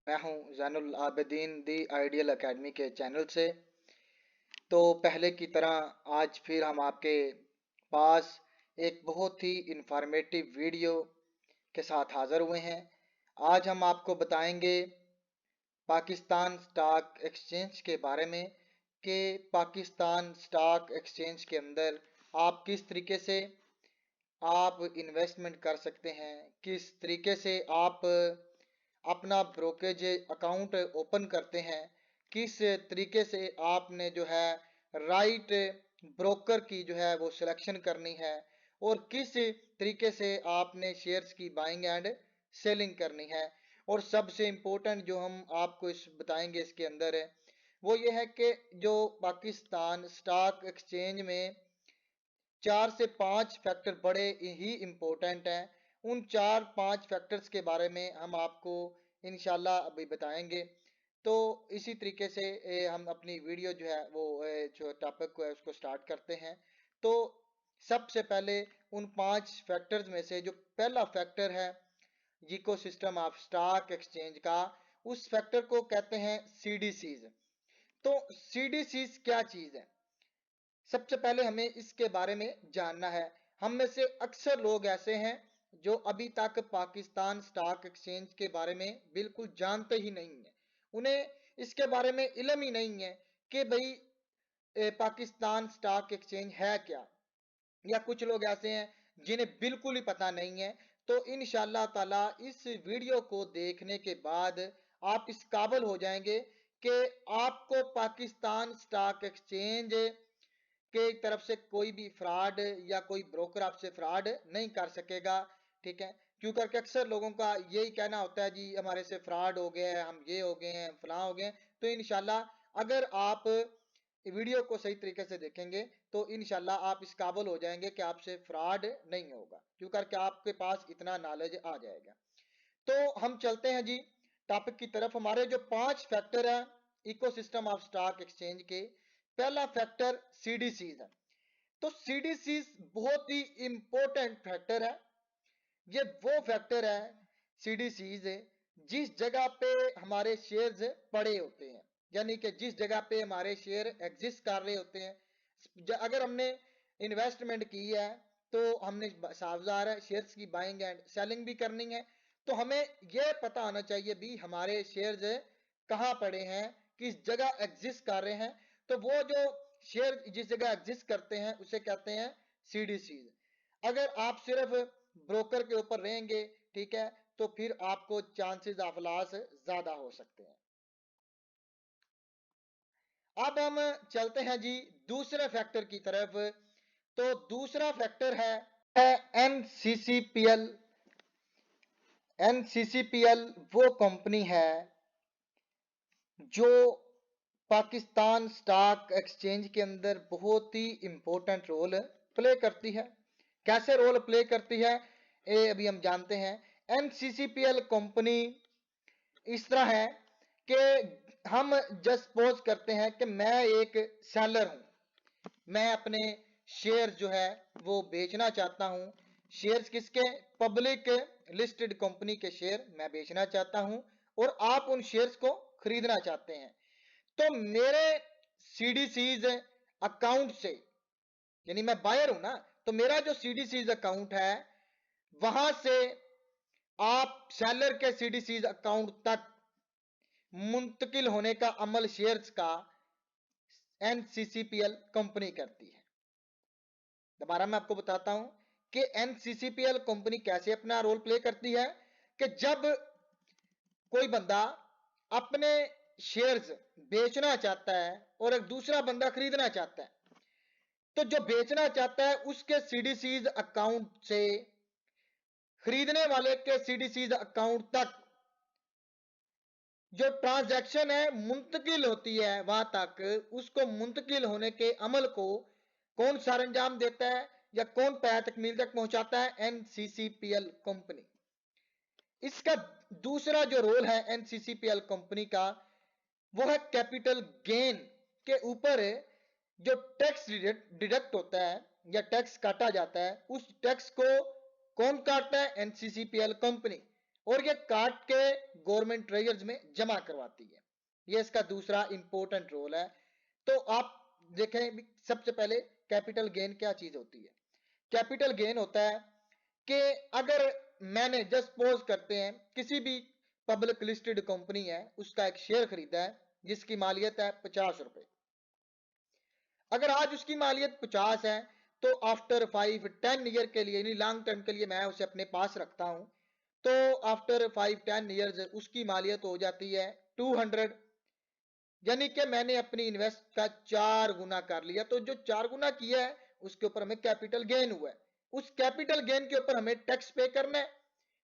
मैं हूं Zainul Abidin the ideal academy के चैनल से। तो पहले की तरह आज फिर हम आपके पास एक बहुत ही इंफॉर्मेटिव वीडियो के साथ हाज़िर हुए हैं। आज हम आपको बताएंगे पाकिस्तान स्टॉक एक्सचेंज के बारे में कि पाकिस्तान स्टॉक एक्सचेंज के अंदर आप किस तरीके से आप इन्वेस्टमेंट कर सकते हैं, किस तरीके से आप अपना ब्रोकरेज अकाउंट ओपन करते हैं, किस तरीके से आपने जो है राइट ब्रोकर की जो है वो सिलेक्शन करनी है और किस तरीके से आपने शेयर्स की बाइंग एंड सेलिंग करनी है। और सबसे इम्पोर्टेंट जो हम आपको इस बताएंगे इसके अंदर है वो ये है कि जो पाकिस्तान स्टॉक एक्सचेंज में 4 से 5 फैक्टर बड़े ही इम्पोर्टेंट हैं। उन 4-5 फैक्टर्स के बारे में हम आपको इंशाल्लाह अभी बताएंगे। तो इसी तरीके से हम अपनी वीडियो जो है वो जो टॉपिक को है उसको स्टार्ट करते हैं। तो सबसे पहले उन 5 फैक्टर्स में से जो पहला फैक्टर है इकोसिस्टम ऑफ स्टॉक एक्सचेंज का, उस फैक्टर को कहते हैं सीडीसीज। तो सीडीसीज क्या चीज है, सबसे पहले हमें इसके बारे में जानना है। हम में से अक्सर लोग ऐसे हैं जो अभी तक पाकिस्तान स्टॉक एक्सचेंज के बारे में बिल्कुल जानते ही नहीं है। उन्हें इसके बारे में इल्म ही नहीं है कि भाई पाकिस्तान स्टॉक एक्सचेंज है क्या, या कुछ लोग ऐसे हैं जिन्हें बिल्कुल ही पता नहीं है। तो इंशाल्लाह ताला इस वीडियो को देखने के बाद आप इस काबिल हो जाएंगे कि आपको पाकिस्तान स्टॉक एक्सचेंज के तरफ से कोई भी फ्रॉड या कोई ब्रोकर आपसे फ्रॉड नहीं कर सकेगा। ठीक है, क्यों करके अक्सर लोगों का यही कहना होता है जी हमारे से फ्रॉड हो गया है, हम ये हो गए हैं, फलां हो गए। तो इंशाल्लाह अगर आप वीडियो को सही तरीके से देखेंगे तो इंशाल्लाह आप इस काबिल हो जाएंगे कि आपसे फ्रॉड नहीं होगा, क्यों करके आपके पास इतना नॉलेज आ जाएगा। तो हम चलते हैं जी टॉपिक की तरफ। हमारे जो 5 फैक्टर है इकोसिस्टम ऑफ स्टॉक एक्सचेंज के, पहला फैक्टर सीडीसीज है। तो सीडीसीज बहुत ही इंपॉर्टेंट फैक्टर है। ये वो फैक्टर है सीडीसीज जिस जगह पे हमारे शेयर्स पड़े होते हैं, यानी कि जिस जगह पे हमारे शेयर एग्जिस्ट कर रहे होते हैं। अगर हमने इन्वेस्टमेंट की है तो हमने सावधान है शेयर्स की बाइंग एंड सेलिंग भी करनी है। तो हमें यह पता होना चाहिए भी हमारे शेयर्स कहाँ पड़े हैं, किस जगह एग्जिस्ट कर रहे हैं। तो वो जो शेयर जिस जगह एग्जिस्ट करते हैं उसे कहते हैं सीडीसीज। अगर आप सिर्फ ब्रोकर के ऊपर रहेंगे, ठीक है, तो फिर आपको चांसेस ऑफ लॉस ज्यादा हो सकते हैं। अब हम चलते हैं जी दूसरे फैक्टर की तरफ। तो दूसरा फैक्टर है एनसीसीपीएल। एनसीसीपीएल वो कंपनी है जो पाकिस्तान स्टॉक एक्सचेंज के अंदर बहुत ही इंपॉर्टेंट रोल प्ले करती है। कैसे रोल प्ले करती है ये अभी हम जानते हैं। एनसीसीपीएल कंपनी इस तरह है कि हम जस्ट सपोज करते हैं कि मैं एक सेलर हूं, मैं अपने शेयर जो है वो बेचना चाहता हूं। शेयर्स किसके, पब्लिक लिस्टेड कंपनी के शेयर मैं बेचना चाहता हूं और आप उन शेयर्स को खरीदना चाहते हैं। तो मेरे सीडीसीज अकाउंट से, यानी मैं बायर हूं ना, तो मेरा जो सीडीसीज अकाउंट है वहां से आप सेलर के सीडीसीज अकाउंट तक मुंतकिल होने का अमल शेयर्स का एनसीसीपीएल कंपनी करती है। दोबारा मैं आपको बताता हूं कि एनसीसीपीएल कंपनी कैसे अपना रोल प्ले करती है। कि जब कोई बंदा अपने शेयर्स बेचना चाहता है और एक दूसरा बंदा खरीदना चाहता है, तो जो बेचना चाहता है उसके सीडीसीज अकाउंट से खरीदने वाले के सीडीसीज अकाउंट तक जो ट्रांजैक्शन है मुंतकिल होती है वहां तक, उसको मुंतकिल होने के अमल को कौन सर अंजाम देता है या कौन पाया तकमील तक पहुंचाता है, एनसीसीपीएल कंपनी। इसका दूसरा जो रोल है एनसीसीपीएल कंपनी का वो है कैपिटल गेन के ऊपर जो टैक्स डिडक्ट होता है या टैक्स काटा जाता है, उस टैक्स को कौन काटता है, एनसीसीपीएल कंपनी। और ये काट के गवर्नमेंट ट्रेजर्स में जमा करवाती है। ये इसका दूसरा इंपॉर्टेंट रोल है। तो आप देखें सबसे पहले कैपिटल गेन क्या चीज होती है। कैपिटल गेन होता है कि अगर मैंने जस्ट सपोज करते हैं किसी भी पब्लिक लिस्टेड कंपनी है, उसका एक शेयर खरीदा है जिसकी मालियत है 50 रुपए। अगर आज उसकी मालियत 50 है तो आफ्टर 5-10 ईयर के लिए, यानी लॉन्ग टर्म के लिए मैं उसे अपने पास रखता हूं, तो आफ्टर 5-10 ईयर्स उसकी मालियत हो जाती है 200। यानी कि मैंने अपनी इन्वेस्ट का 4 गुना कर लिया। तो जो 4 गुना किया है उसके ऊपर हमें कैपिटल गेन हुआ है। उस कैपिटल गेन के ऊपर हमें टैक्स पे करना है।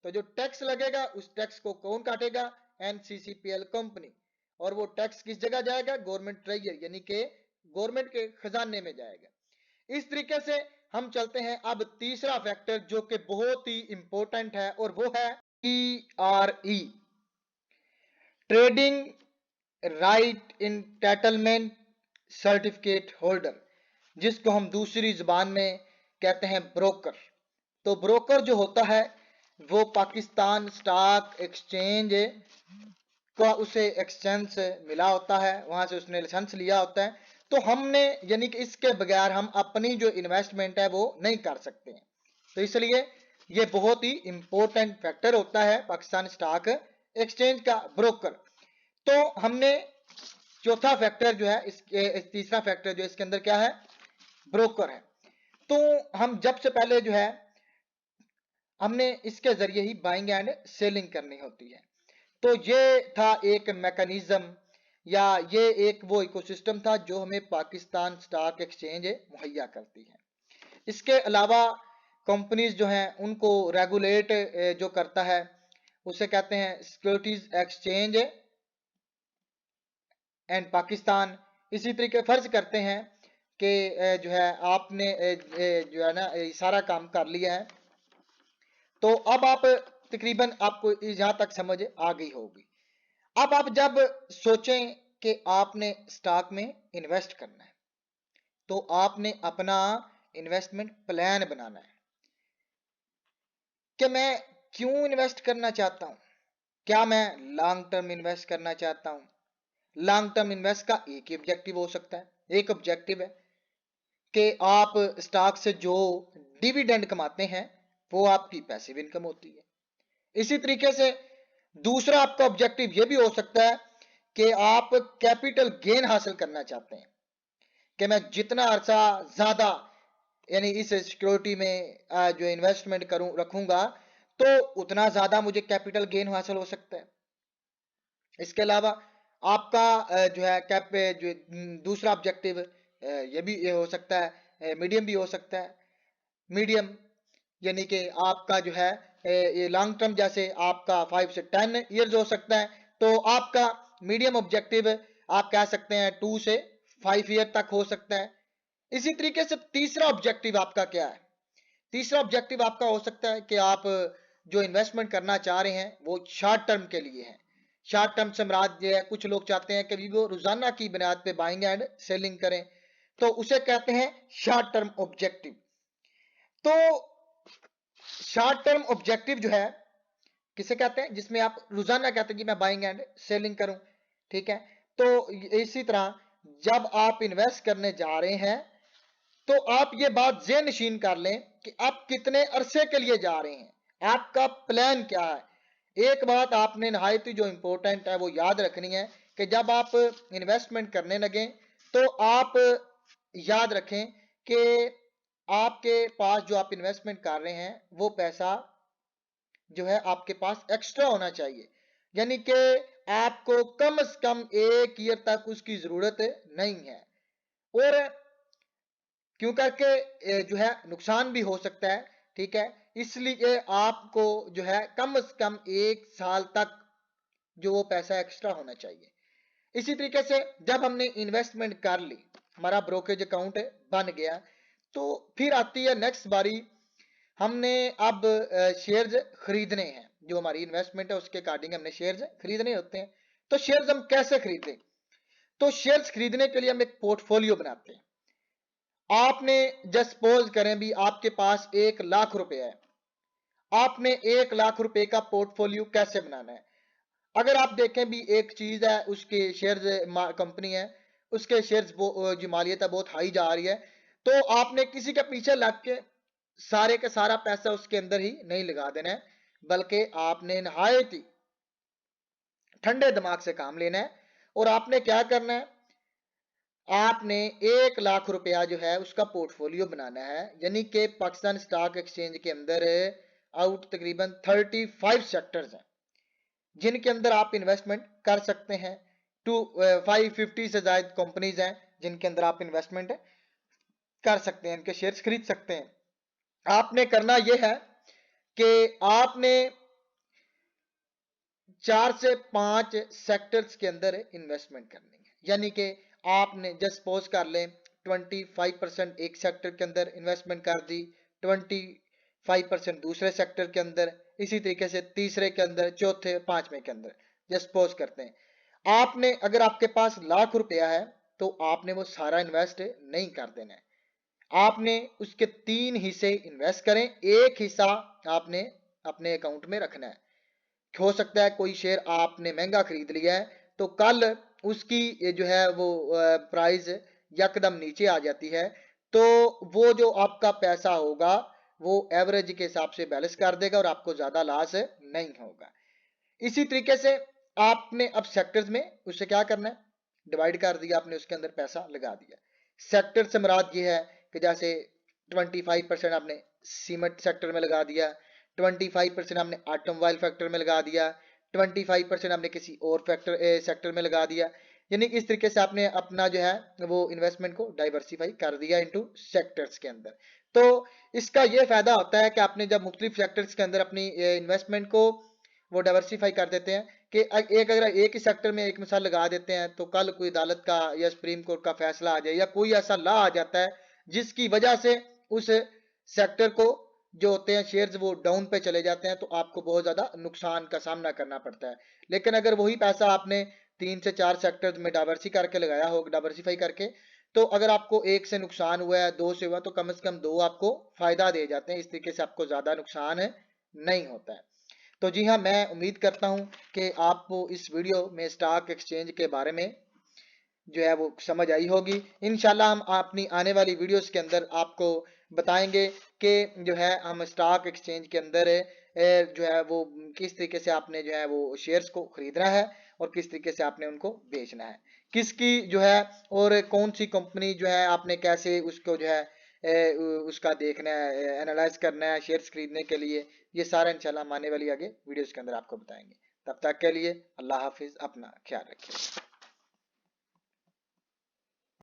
तो जो टैक्स लगेगा उस टैक्स को कौन काटेगा? एनसीसीपीएल कंपनी। और वो टैक्स किस जगह जाएगा? गवर्नमेंट ट्रेजरी, यानी कि गवर्नमेंट के खजाने में जाएगा। इस तरीके से हम चलते हैं अब तीसरा फैक्टर जो कि बहुत ही इंपॉर्टेंट है, और वो है TRE, trading right entitlement certificate holder, जिसको हम दूसरी जुबान में कहते हैं ब्रोकर। तो ब्रोकर जो होता है वो पाकिस्तान स्टॉक एक्सचेंज का उसे एक्सचेंज से मिला होता है, वहां से उसने लाइसेंस लिया होता है। तो हमने यानी कि इसके बगैर हम अपनी जो इन्वेस्टमेंट है वो नहीं कर सकते हैं। तो इसलिए ये बहुत ही इंपॉर्टेंट फैक्टर होता है पाकिस्तान स्टॉक एक्सचेंज का ब्रोकर। तो हमने चौथा फैक्टर जो है इसके, तीसरा फैक्टर जो इसके अंदर क्या है? ब्रोकर है। तो हम जब से पहले जो है हमने इसके जरिए ही बाइंग एंड सेलिंग करनी होती है। तो ये था एक मैकेनिज्म, या ये एक वो इकोसिस्टम था जो हमें पाकिस्तान स्टॉक एक्सचेंज मुहैया करती है। इसके अलावा कंपनीज जो हैं उनको रेगुलेट जो करता है उसे कहते हैं सिक्योरिटीज एक्सचेंज एंड पाकिस्तान। इसी तरीके फर्ज करते हैं कि जो है आपने जो है ना सारा काम कर लिया है, तो अब आप तकरीबन आपको यहां तक समझ आ गई होगी। अब आप जब सोचें कि आपने स्टॉक में इन्वेस्ट करना है, तो आपने अपना इन्वेस्टमेंट प्लान बनाना है कि मैं क्यों इन्वेस्ट करना चाहता हूं। क्या मैं लॉन्ग टर्म इन्वेस्ट करना चाहता हूं? लॉन्ग टर्म इन्वेस्ट का एक ही ऑब्जेक्टिव हो सकता है। एक ऑब्जेक्टिव है कि आप स्टॉक से जो डिविडेंड कमाते हैं वो आपकी पैसिव इनकम होती है। इसी तरीके से दूसरा आपका ऑब्जेक्टिव यह भी हो सकता है कि आप कैपिटल गेन हासिल करना चाहते हैं कि मैं जितना अरसा ज्यादा यानी इस सिक्योरिटी में जो इन्वेस्टमेंट करूं रखूंगा तो उतना ज्यादा मुझे कैपिटल गेन हासिल हो सकता है। इसके अलावा आपका जो है जो दूसरा ऑब्जेक्टिव ये भी ये हो सकता है, मीडियम भी हो सकता है। मीडियम यानी कि आपका जो है ये लॉन्ग टर्म, जैसे आपका 5 से 10 ईयर्स हो सकता है, तो आपका मीडियम ऑब्जेक्टिव आप कह सकते हैं 2 से 5 ईयर तक हो सकता है। इसी तरीके से तीसरा ऑब्जेक्टिव आपका क्या है? तीसरा ऑब्जेक्टिव आपका हो सकता है कि आप जो इन्वेस्टमेंट करना चाह रहे हैं वो शॉर्ट टर्म के लिए है। शॉर्ट टर्म से मुराद ये है, कुछ लोग चाहते हैं कि वो रोजाना की बुनियाद पे बाइंग एंड सेलिंग करें, तो उसे कहते हैं शॉर्ट टर्म ऑब्जेक्टिव। तो शॉर्ट टर्म ऑब्जेक्टिव जो है किसे कहते हैं? जिसमें आप रोजाना कहते हैं कि मैं बाइंग एंड सेलिंग करूं। ठीक है, तो इसी तरह जब आप इन्वेस्ट करने जा रहे हैं तो आप ये बात ज़हन नशीन कर लें कि आप कितने अरसे के लिए जा रहे हैं, आपका प्लान क्या है। एक बात आपने नहायत ही जो इंपॉर्टेंट है वो याद रखनी है कि जब आप इन्वेस्टमेंट करने लगें तो आप याद रखें कि आपके पास जो आप इन्वेस्टमेंट कर रहे हैं वो पैसा जो है आपके पास एक्स्ट्रा होना चाहिए। यानी कि आपको कम से कम 1 ईयर तक उसकी जरूरत नहीं है। और क्यों करके जो है नुकसान भी हो सकता है। ठीक है, इसलिए आपको जो है कम से कम 1 साल तक जो वो पैसा एक्स्ट्रा होना चाहिए। इसी तरीके से जब हमने इन्वेस्टमेंट कर ली, हमारा ब्रोकरेज अकाउंट बन गया, तो फिर आती है नेक्स्ट बारी, हमने अब शेयर्स खरीदने हैं। जो हमारी इन्वेस्टमेंट है उसके अकॉर्डिंग हमने शेयर्स खरीदने होते हैं। तो शेयर्स हम कैसे खरीदें? तो शेयर्स खरीदने के लिए हम एक पोर्टफोलियो बनाते हैं। आपने जस्ट सपोज करें भी आपके पास 1 लाख रुपए है, आपने 1 लाख रुपए का पोर्टफोलियो कैसे बनाना है। अगर आप देखें भी एक चीज है, उसके शेयर्स कंपनी है, उसके शेयर्स जो मालियत है बहुत हाई जा रही है, तो आपने किसी के पीछे लग के सारे का सारा पैसा उसके अंदर ही नहीं लगा देना है, बल्कि आपने नहायत ही ठंडे दिमाग से काम लेना है। और आपने क्या करना है, आपने 1 लाख रुपया जो है उसका पोर्टफोलियो बनाना है, यानी कि पाकिस्तान स्टॉक एक्सचेंज के अंदर आउट तकरीबन 35 सेक्टर्स हैं जिनके अंदर आप इन्वेस्टमेंट कर सकते हैं। 550 से ज्यादा कंपनीज हैं जिनके अंदर आप इन्वेस्टमेंट कर सकते हैं, इनके शेयर्स खरीद सकते हैं। आपने करना यह है कि आपने 4 से 5 सेक्टर्स के अंदर इन्वेस्टमेंट करनी है, यानी कि आपने जस्ट सपोज कर लें 25% एक सेक्टर के अंदर इन्वेस्टमेंट कर दी, 25% दूसरे सेक्टर के अंदर, इसी तरीके से तीसरे के अंदर, चौथे, पांचवें के अंदर जस्ट सपोज करते हैं। आपने अगर आपके पास ₹1,00,000 है तो आपने वो सारा इन्वेस्ट नहीं कर देना है, आपने उसके 3 हिस्से इन्वेस्ट करें, एक हिस्सा आपने अपने अकाउंट में रखना है। हो सकता है कोई शेयर आपने महंगा खरीद लिया है तो कल उसकी ये जो है वो प्राइस यकदम नीचे आ जाती है, तो वो जो आपका पैसा होगा वो एवरेज के हिसाब से बैलेंस कर देगा और आपको ज्यादा लॉस नहीं होगा। इसी तरीके से आपने अब सेक्टर्स में उससे क्या करना है, डिवाइड कर दिया, आपने उसके अंदर पैसा लगा दिया। सेक्टर से मुराद ये है कि जैसे 25% आपने सीमेंट सेक्टर में लगा दिया, 25% आपने ऑटोमोबाइल फैक्टर में लगा दिया, 25% आपने किसी और सेक्टर में लगा दिया। यानी इस तरीके से आपने अपना जो है वो इन्वेस्टमेंट को डाइवर्सिफाई कर दिया इनटू सेक्टर्स के अंदर। तो इसका ये फायदा होता है कि आपने जब मुख्तलिफ सेक्टर्स के अंदर अपनी इन्वेस्टमेंट को वो डाइवर्सिफाई कर देते हैं कि एक अगर एक ही सेक्टर में एक मिसाल लगा देते हैं तो कल कोई अदालत का या सुप्रीम कोर्ट का फैसला आ जाए या कोई ऐसा लॉ आ जाता है जिसकी वजह से उस सेक्टर को जो होते हैं शेयर्स वो डाउन पे चले जाते हैं, तो आपको बहुत ज्यादा नुकसान का सामना करना पड़ता है। लेकिन अगर वही पैसा आपने 3 से 4 सेक्टर्स में डाइवर्सिफाई करके, तो अगर आपको एक से नुकसान हुआ है, दो से हुआ, तो कम से कम दो आपको फायदा दे जाते हैं। इस तरीके से आपको ज्यादा नुकसान नहीं होता है। तो जी हाँ, मैं उम्मीद करता हूं कि आपको इस वीडियो में स्टॉक एक्सचेंज के बारे में जो है वो समझ आई होगी। इंशाल्लाह हम अपनी आने वाली वीडियोस के अंदर आपको बताएंगे कि जो है हम स्टॉक एक्सचेंज के अंदर जो है वो किस तरीके से आपने जो है वो शेयर्स को खरीदना है और किस तरीके से आपने उनको बेचना है, किसकी जो है और कौन सी कंपनी जो है आपने कैसे उसको जो है उसका देखना है, एनालाइज करना है शेयर्स खरीदने के लिए। ये सारा इंशाल्लाह हम आने वाली आगे वीडियोस के अंदर आपको बताएंगे। तब तक के लिए अल्लाह हाफिज, अपना ख्याल रखिए।